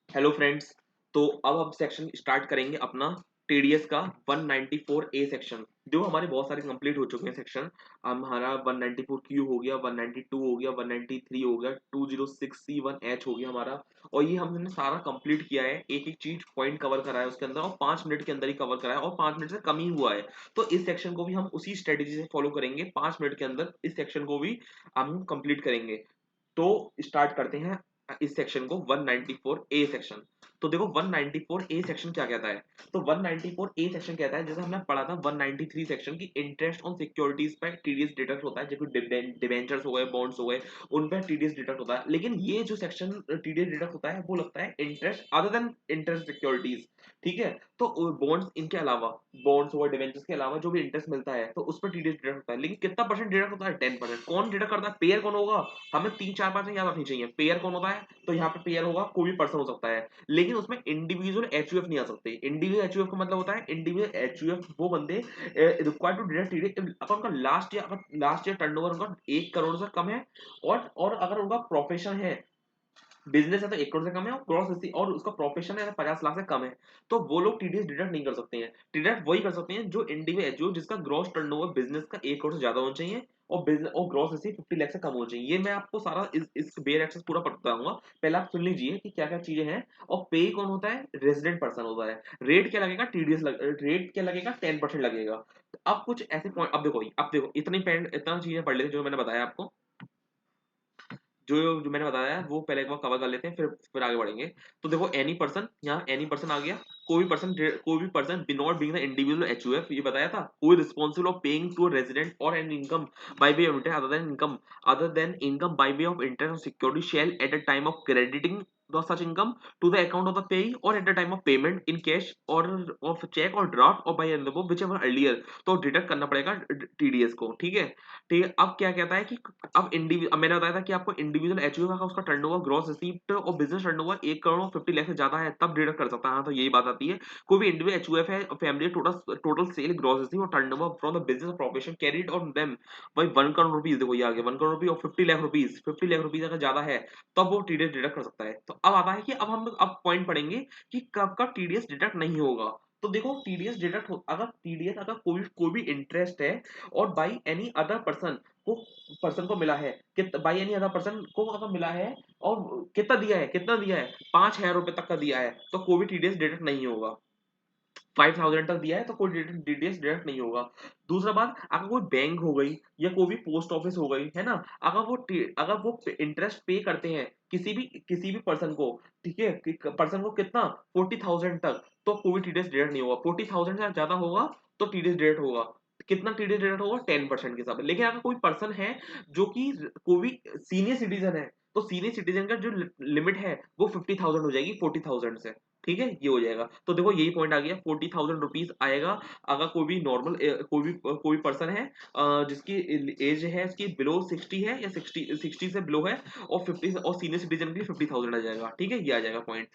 Hello friends. तो अब हम सेक्शन स्टार्ट करेंगे अपना टीडीएस का 194 ए सेक्शन। जो हमारे बहुत सारे कंप्लीट हो चुके हैं सेक्शन। हमारा 194 क्यू हो गया, 192 हो गया, 193 हो गया, 206 सी 1 एच हो गया हमारा। और ये हमने सारा कंप्लीट किया है, एक एक चीज पॉइंट कवर करा है उसके अंदर, और 5 मिनट के अंदर ही कवर करा है, और 5 मिनट से कम ही हुआ है। तो इस सेक्शन को भी हम उसी स्ट्रेटेजी से फॉलो करेंगे, 5 मिनट के अंदर इस सेक्शन को भी हम कंप्लीट करेंगे। तो स्टार्ट करते हैं इस सेक्शन को 194 ए सेक्शन। तो देखो 194 ए सेक्शन क्या कहता है। तो 194 ए सेक्शन कहता है, जैसे हमने पढ़ा था 193 सेक्शन की, इंटरेस्ट ऑन सिक्योरिटीज पर टीडीएस डिडक्ट होता है, जैसे डिबेंचर्स हो गए, बॉन्ड्स हो गए, उन पर टीडीएस डिडक्ट होता है। लेकिन ये जो सेक्शन टीडीएस डिडक्ट होता है वो लगता है interest other then interest securities. ठीक है। तो बॉन्ड्स इनके अलावा, बॉन्ड्स और डिवेंचर्स के अलावा जो भी इंटरेस्ट मिलता है तो उस पर टीडीएस डिडक्ट होता है। लेकिन कितना परसेंट डिडक्ट होता है? 10%। कौन डिडक्ट करता है? पेयर कौन होगा? हमें 3 4 बातें याद रखनी चाहिए। पेयर कौन होता है? तो यहाँ पे पेयर होगा, कोई भी पर्सन हो सकता है, लेकिन उसमें इंडिविजुअल एचयूएफ नहीं आ सकते। इंडिविजुअल एचयूएफ का मतलब होता है, इंडिविजुअल एचयूएफ वो बंदे रिक्वायर्ड टू डिडक्ट टीडीएस अगर उनका लास्ट ईयर टर्नओवर उनका 1 करोड़ से कम है, और अगर उनका प्रोफेशन है, बिजनेस है तो 1 करोड़ से कम है, और क्रॉस हिस्ट्री और उसका प्रोफेशन है 50 लाख से कम है, तो वो लोग टीडीएस डिडक्ट नहीं कर सकते हैं। डिडक्ट वही कर सकते हैं जो इंडिविजुअल जो जिसका ग्रॉस टर्नओवर बिजनेस का 1 करोड़ से ज्यादा होना चाहिए, और बिजनेस और ग्रॉस हिस्ट्री 50 लाख से कम होना चाहिए। ये मैं आपको सारा इस बेयर एक्सेस पूरा बताऊंगा। पहले आप सुन लीजिए कि क्या क्या चीजें हैं। और पे कौन होता है? रेजिडेंट पर्सन होता है। रेट क्या लगेगा? रेट क्या लगेगा? 10% लगेगा। अब कुछ ऐसे पॉइंट, अब देखो इतना चीजें पढ़ लेते जो मैंने बताया आपको। जो मैंने बताया है वो पहले एक बार कवर कर लेते हैं, फिर आगे बढ़ेंगे। तो देखो एनी पर्सन, यहाँ एनी पर्सन आ गया। कोई भी person not being the individual HUF, ये बताया था, कोई responsible of paying to resident और an income by way of interest other than income by way of interest और security shall at the time of crediting the such income to the account of the payee or at the time of payment in cash or of check or draft or by envelope whichever earlier। तो deduct करना पड़ेगा TDS को। ठीक है। ठीक है। अब क्या कहता है कि अब मैंने बताया था कि आपको इंडिविजुअल एचयूएफ का उसका टर्नओवर, ग्रॉस रिसीप्ट और बिजनेस टर्नओवर 1 करोड़ 50 लाख से ज्यादा है तब डिडक्ट कर सकता है। हाँ, तो यही बात आती है। कोई भी इंडिविजुअल एचयूएफ है, family total total sale, gross receipt और turnover from the business profession carried on them भाई 1 करोड़ रुपीज, देखो ये आ गया 1 करोड़ रुपीज और 50 लाख रुपीज, 50 लाख रुपीज अगर ज्यादा है तब वो टीडीएस डिडक्ट कर सकता है। तो अब आता है कि अब पॉइंट पढ़ेंगे कि कब कब टीडीएस डिडक्ट नहीं होगा। तो देखो टीडीएस डिडक्ट अगर टीडीएस अगर कोई भी इंटरेस्ट है और बाई एनी अदर पर्सन को मिला है, बाई एनी अदर पर्सन को अगर मिला है, और कितना दिया है 5,000 रुपए तक का दिया है, तो कोई भी टीडीएस डिडक्ट नहीं होगा। 5,000 तक दिया है तो कोई डिटेल्स डिडक्ट नहीं होगा। दूसरा बात, अगर कोई बैंक हो गई या कोई भी पोस्ट ऑफिस हो गई है ना, अगर वो इंटरेस्ट पे करते हैं किसी भी पर्सन को, ठीक है, पर्सन को कितना 40,000 तक, तो कोई टीडीएस डिडक्ट नहीं होगा। 40,000 से ज्यादा होगा तो टीडीएस डिडक्ट होगा। कितना टीडीएस डिडक्ट होगा? 10% के हिसाब से। लेकिन अगर कोई पर्सन है जो कि कोई भी सीनियर सिटीजन है, तो सीनियर सिटीजन का जो लिमिट है वो 50,000 हो जाएगी 40,000 से। ठीक है, ये हो जाएगा। तो देखो यही पॉइंट आ गया, 40,000 रुपीज आएगा अगर कोई भी पर्सन है जिसकी एज है इसकी बिलो 60 है या 60 से बिलो है, और 50 और सीनियर सिटीजन के लिए 50,000 आ जाएगा। ठीक है, ये आ जाएगा पॉइंट।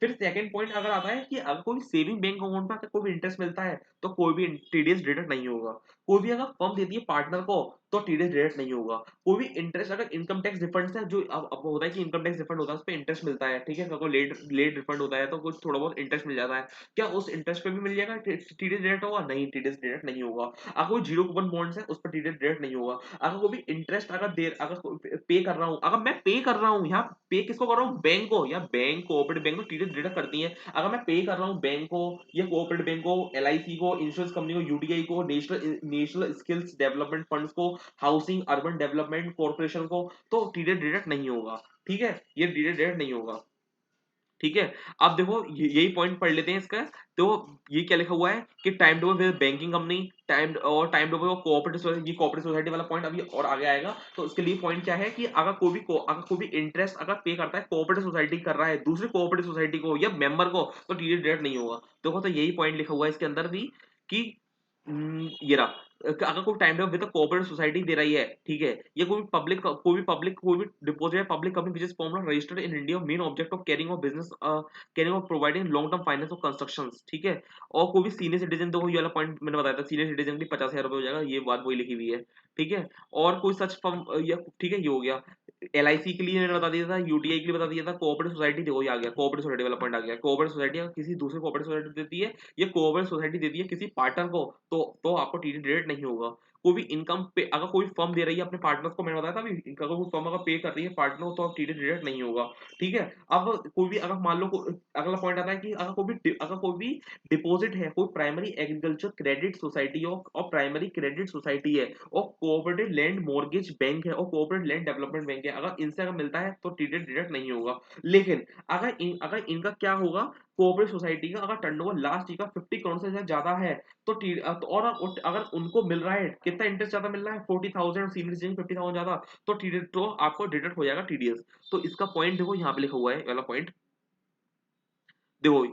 फिर सेकंड पॉइंट अगर आता है कि अगर कोई सेविंग बैंक अकाउंट में अगर कोई भी इंटरेस्ट मिलता है तो कोई भी टीडीएस डिडक्ट नहीं होगा। कोई भी अगर फर्म देती है पार्टनर को तो टीडीएस डिडक्ट नहीं होगा। कोई भी इंटरेस्ट अगर इनकम टैक्स रिफंड है, जो अब होता है कि इनकम टैक्स रिफंड होता है उस पर इंटरेस्ट मिलता है। ठीक है, अगर कोई लेट लेट रिफंड होता है तो कुछ थोड़ा बहुत इंटरेस्ट मिल जाता है, क्या उस इंटरेस्ट पे भी मिल जाएगा? टीडीएस डिडक्ट होगा? नहीं, टीडीएस डिडक्ट नहीं होगा। अगर कोई जीरो कूपन बॉन्ड्स है उस पर टीडीएस डिडक्ट नहीं होगा। अगर कोई भी इंटरेस्ट अगर पे कर रहा हूँ, अगर मैं पे कर रहा हूँ, यहाँ पे किसको कर रहा हूँ? बैंक को, या बैंक कोऑपरेटिव बैंक को टीडीएस डिडक्ट करती है। अगर मैं पे कर रहा हूँ बैंक को या कोऑपरेटिव बैंक को, एलआईसी को, इंश्योरेंस कंपनी को, यूटीआई को, नेशनल स्किल्स डेवलपमेंट फंड्स को, हाउसिंग अर्बन डेवलपमेंट कॉर्पोरेशन को, तो टीडीएस डिडक्ट नहीं होगा। ठीक है, ये टीडीएस डिडक्ट नहीं होगा। ठीक है। अब देखो यही पॉइंट पढ़ लेते हैं इसका। तो ये क्या लिखा हुआ है कि time table with banking company, time table cooperative society वाला पॉइंट अभी और आगे आएगा। तो इसके लिए पॉइंट क्या है कि अगर कोई भी इंटरेस्ट अगर पे करता है, कोऑपरेटिव सोसाइटी कर रहा है दूसरी कोऑपरेटिव सोसाइटी को या मेंबर को, तो टीडीएस डिडक्ट नहीं होगा। देखो तो यही पॉइंट लिखा हुआ है इसके अंदर भी कि ये रहा अगर कोई टाइम विद कोऑपरेटिव सोसाइटी दे रही है, ठीक है, या कोई भी deposit public company which is formed registered in India, main object of carrying of business carrying of providing long term finance of constructions, ठीक है। और कोई भी सीनियर सिटीजन, देखो ये वाला पॉइंट मैंने बताया था, सीनियर सिटीजन के 50,000 रुपए हो जाएगा, ये बात वही लिखी हुई है, ठीक है। और कोई सच फर्म या ठीक है, ये हो गया। एलआईसी के लिए मैंने बता दिया था, यूटीआई के लिए बता दिया था, कोऑपरेटिव सोसाइटी देखो ये आ गया, कोऑपरेटिव सोसाइटी वाला पॉइंट आ गया। कोऑपरेटिव सोसाइटी अगर किसी दूसरे कोऑपरेटिव सोसाइटी देती है, ये कोऑपरेटिव सोसाइटी देती है किसी पार्टनर को, तो आपको टीडी डिडक्ट नहीं होगा। कोई भी इनकम पे अगर कोई फर्म दे रही है अपने पार्टनर्स को, मैंने बताया था अभी, अगर कोई फर्म अगर पे कर रही है पार्टनर को, तो आप टीडी डिडक्ट नहीं होगा, ठीक है। अब कोई भी अगर मान लो अगला पॉइंट आता है कि अगर कोई भी डिपॉजिट है, कोई प्राइमरी एग्रीकल्चर क्रेडिट सोसाइटी और प्राइमरी क्रेडिट सोसाइटी है, और कोऑपरेटिव लैंड मॉर्गेज बैंक है, और कोऑपरेटिव लैंड डेवलपमेंट बैंक है, अगर इनसे अगर मिलता है तो टीडी डिडक्ट नहीं होगा। लेकिन अगर इनका क्या होगा, कोऑपरेटिव सोसाइटी का अगर टर्नओवर लास्ट ईयर का 50 करोड़ से ज्यादा है, और अगर उनको मिल रहा है कितना इंटरेस्ट ज्यादा मिल रहा है, 40,000, और सीनियर सिटीजन 50,000 ज्यादा, तो आपको डिडक्ट हो जाएगा टीडीएस। तो इसका पॉइंट देखो यहाँ पे लिखा हुआ है, वाला पॉइंट देखो,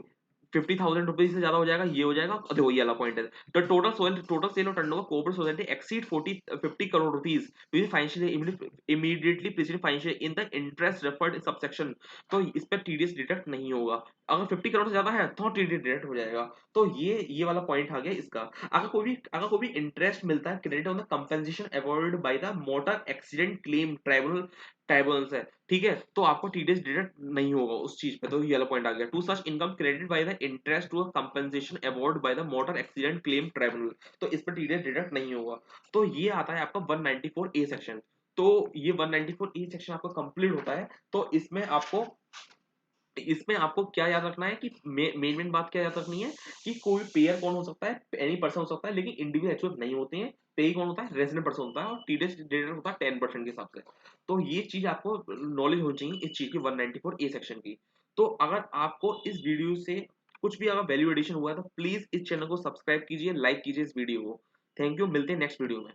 50,000 रुपीज से ज्यादा हो जाएगा, ये हो जाएगा। और देखो ये वाला पॉइंट है, द टोटल सेल और turnover cooperative society exceed 50 crore rupees financial immediately preceding financial in the interest referred in subsection, तो इस पर टीडीएस डिडक्ट नहीं होगा। अगर 50 करोड़ से ज्यादा है तो टीडीएस डिडक्ट हो जाएगा। तो ये वाला पॉइंट आ गया इसका। अगर कोई भी इंटरेस्ट मिलता है credit on the compensation awarded bye the motor accident claim tribunals है, ठीक है, तो आपको टीडीएस डिडक्ट नहीं होगा उस चीज पे। तो ये वाला पॉइंट आ गया, to such income credit by the interest to a compensation award by the motor accident claim tribunal, तो इस पर टीडीएस डिडक्ट नहीं होगा। तो ये आता है आपका 194 ए सेक्शन। तो ये 194 ए सेक्शन आपका कंप्लीट होता है। तो इसमें आपको क्या याद रखना है कि मेन बात क्या याद रखनी है कि कोई पेयर कौन हो सकता है, एनी पर्सन हो सकता है, लेकिन इंडिविजुअल एचओएफ नहीं होते हैं। पे कौन होता है, रेजिडेंट पर्सन होता है, और टीडीएस डिडक्ट होता है 10% के हिसाब से। तो ये चीज आपको नॉलेज होनी चाहिए इस चीज की, 194 ए सेक्शन की। तो अगर आपको इस वीडियो से कुछ भी अगर वैल्यू एडिशन हुआ है, तो प्लीज इस चैनल को सब्सक्राइब कीजिए, लाइक कीजिए इस वीडियो को। थैंक यू, मिलते हैं नेक्स्ट वीडियो में।